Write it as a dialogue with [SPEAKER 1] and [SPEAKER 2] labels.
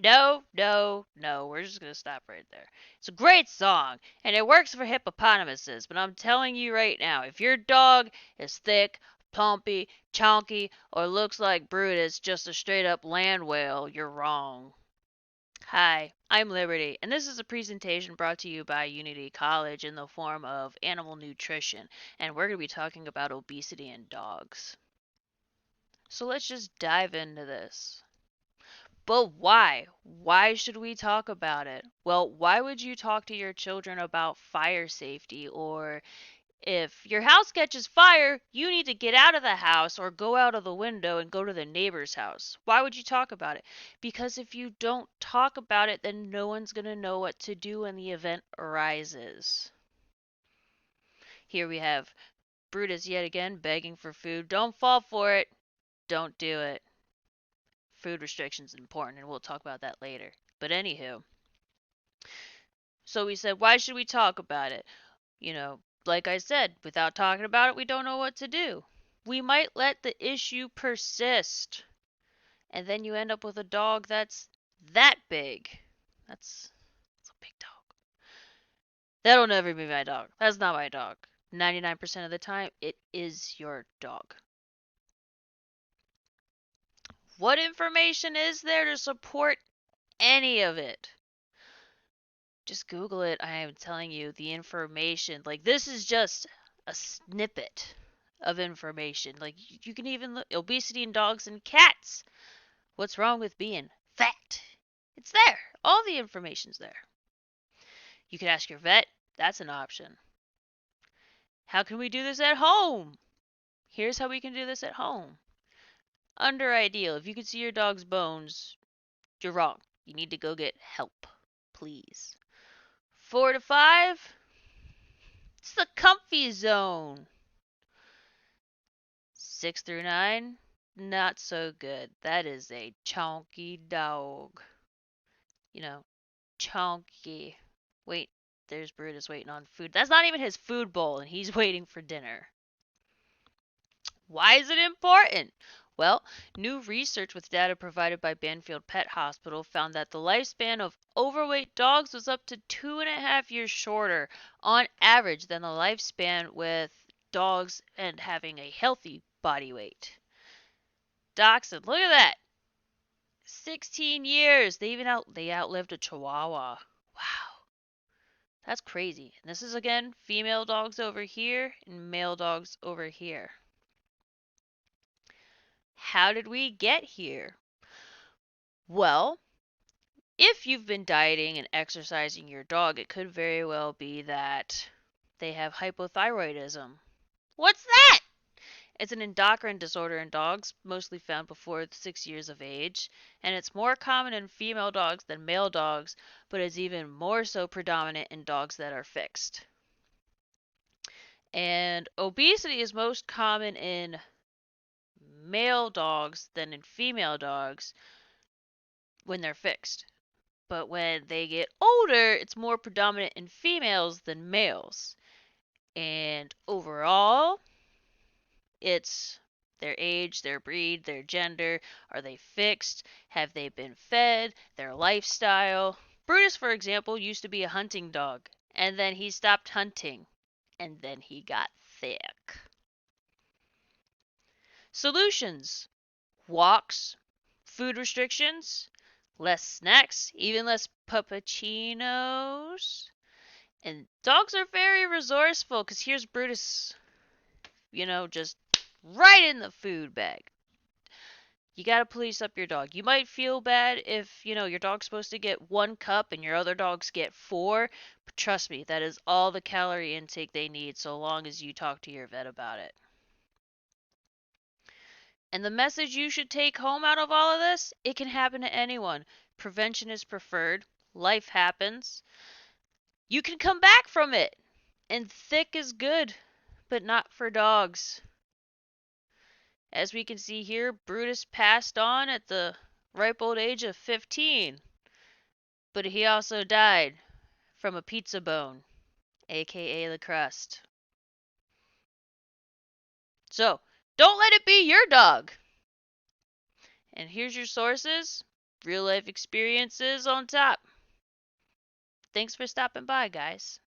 [SPEAKER 1] No, no, no. We're just gonna stop right there. It's a great song, and it works for hippopotamuses, but I'm telling you right now, if your dog is thick, plumpy, chonky, or looks like Brutus, just a straight up land whale, you're wrong. Hi, I'm Liberty, and this is a presentation brought to you by Unity College in the form of animal nutrition, and we're going to be talking about obesity in dogs. So let's just dive into this. But why? Why should we talk about it? Well, why would you talk to your children about fire safety? Or if your house catches fire, you need to get out of the house or go out of the window and go to the neighbor's house. Why would you talk about it? Because if you don't talk about it, then no one's going to know what to do when the event arises. Here we have Brutus yet again begging for food. Don't fall for it. Don't do it. Food restrictions important, and we'll talk about that later. But anywho, so we said, why should we talk about it? You know, like I said, without talking about it, we don't know what to do. We might let the issue persist, and then you end up with a dog that's that big. That's a big dog. That'll never be my dog. That's not my dog. 99% of the time, it is your dog. What information is there to support any of it? Just Google it. I am telling you the information. Like, this is just a snippet of information. Like, you can even look obesity in dogs and cats. What's wrong with being fat? It's there. All the information's there. You can ask your vet. That's an option. How can we do this at home? Here's how we can do this at home. Under ideal, if you can see your dog's bones, you're wrong. You need to go get help, please. 4 to 5, it's the comfy zone. 6 through 9, not so good. That is a chonky dog. You know, chonky. Wait, there's Brutus waiting on food. That's not even his food bowl, and he's waiting for dinner. Why is it important? Well, new research with data provided by Banfield Pet Hospital found that the lifespan of overweight dogs was up to 2.5 years shorter on average than the lifespan with dogs and having a healthy body weight. Dachshund, look at that. 16 years. They outlived a Chihuahua. Wow. That's crazy. And this is again female dogs over here and male dogs over here. How did we get here? Well, if you've been dieting and exercising your dog, it could very well be that they have hypothyroidism. What's that? It's an endocrine disorder in dogs, mostly found before 6 years of age, and it's more common in female dogs than male dogs, but is even more so predominant in dogs that are fixed. And obesity is most common in male dogs than in female dogs when they're fixed. But when they get older, it's more predominant in females than males. And overall, it's their age, their breed, their gender. Are they fixed? Have they been fed? Their lifestyle. Brutus, for example, used to be a hunting dog, and then he stopped hunting, and then he got thick. Solutions: walks, food restrictions, less snacks, even less puppuccinos. And dogs are very resourceful because here's Brutus, just right in the food bag. You gotta police up your dog. You might feel bad if, your dog's supposed to get 1 cup and your other dogs get 4. But trust me, that is all the calorie intake they need so long as you talk to your vet about it. And the message you should take home out of all of this, it can happen to anyone. Prevention is preferred. Life happens. You can come back from it. And thick is good, but not for dogs. As we can see here, Brutus passed on at the ripe old age of 15. But he also died from a pizza bone, aka the crust. So, don't let it be your dog. And here's your sources. real life experiences on top. Thanks for stopping by, guys.